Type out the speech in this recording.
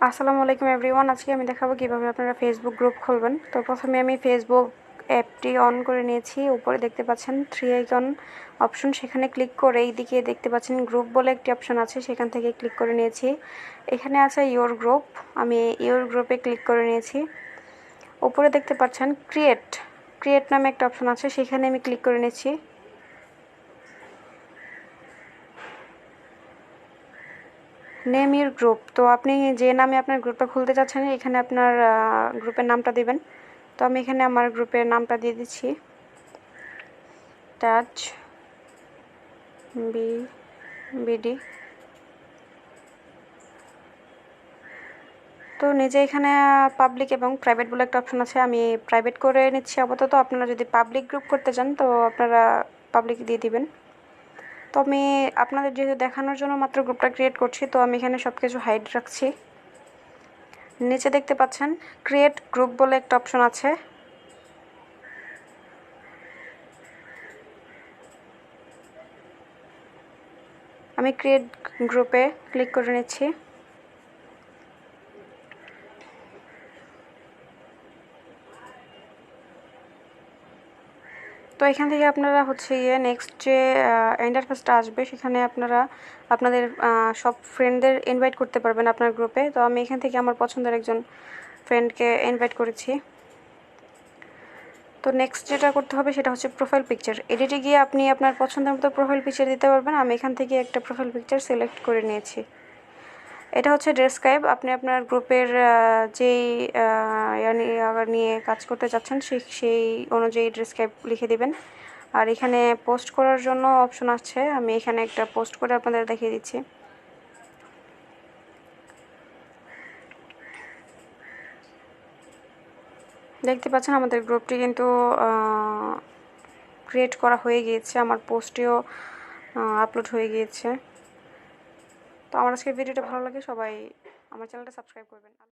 আসসালামু আলাইকুম এভরিওয়ান। আজকে আমি দেখাবো কিভাবে আপনারা ফেসবুক গ্রুপ খুলবেন। তো প্রথমে আমি ফেসবুক অ্যাপটি অন করে নিয়েছি। উপরে দেখতে পাচ্ছেন 3 আইকন অপশন, সেখানে ক্লিক করে এইদিকে দেখতে পাচ্ছেন গ্রুপ বলে একটি অপশন আছে, সেখান থেকে ক্লিক করে নিয়েছি। এখানে আছে ইওর গ্রুপ, আমি ইওর গ্রুপে ক্লিক করে নিয়েছি। উপরে দেখতে পাচ্ছেন ক্রিয়েট নামে একটা অপশন আছে, সেখানে আমি ক্লিক করে নিয়েছি। নেম ইউর গ্রুপ, তো আপনি যে নামে আপনার গ্রুপটা খুলতে চাচ্ছেন এখানে আপনার গ্রুপের নামটা দিবেন। তো আমি এখানে আমার গ্রুপের নামটা দিয়ে দিচ্ছি, টাচ বিডি। তো নিজে এখানে পাবলিক এবং প্রাইভেট বলে একটা অপশন আছে, আমি প্রাইভেট করে নিচ্ছি আপাতত। আপনারা যদি পাবলিক গ্রুপ করতে চান তো আপনারা পাবলিক দিয়ে দিবেন। তো আমি আপনাদের যেহেতু দেখানোর জন্য মাত্র গ্রুপটা ক্রিয়েট করছি, তো আমি এখানে সব কিছু হাইড রাখছি। নিচে দেখতে পাচ্ছেন ক্রিয়েট গ্রুপ বলে একটা অপশন আছে, আমি ক্রিয়েট গ্রুপে ক্লিক করে নিচ্ছি। তো এখান থেকে আপনারা নেক্সট যে ইন্টারফেসটা আসবে সেখানে আপনারা আপনাদের সব ফ্রেন্ডদের ইনভাইট করতে পারবেন আপনার গ্রুপে। তো আমি এখান থেকে আমার পছন্দের একজন ফ্রেন্ডকে ইনভাইট করেছি। তো নেক্সট যেটা করতে হবে সেটা হচ্ছে প্রোফাইল পিকচার। এডিটে গিয়ে আপনি আপনার পছন্দের মতো প্রোফাইল পিকচার দিতে পারবেন। আমি এখান থেকে একটা প্রোফাইল পিকচার সিলেক্ট করে নিয়েছি। এটা হচ্ছে ডেসক্রাইব, আপনি আপনার গ্রুপের যেই নিয়ে কাজ করতে চাচ্ছেন সেই অনুযায়ী ডেসক্রাইব লিখে দিবেন। আর এখানে পোস্ট করার জন্য অপশন আছে, আমি এখানে একটা পোস্ট করে আপনাদের দেখিয়ে দিচ্ছি। দেখতে পাচ্ছেন আমাদের গ্রুপটি কিন্তু ক্রিয়েট করা হয়ে গিয়েছে, আমার পোস্টেও আপলোড হয়ে গিয়েছে। তো আমার আজকের ভিডিওটা ভালো লাগে, সবাই আমার চ্যানেলটা সাবস্ক্রাইব করবেন।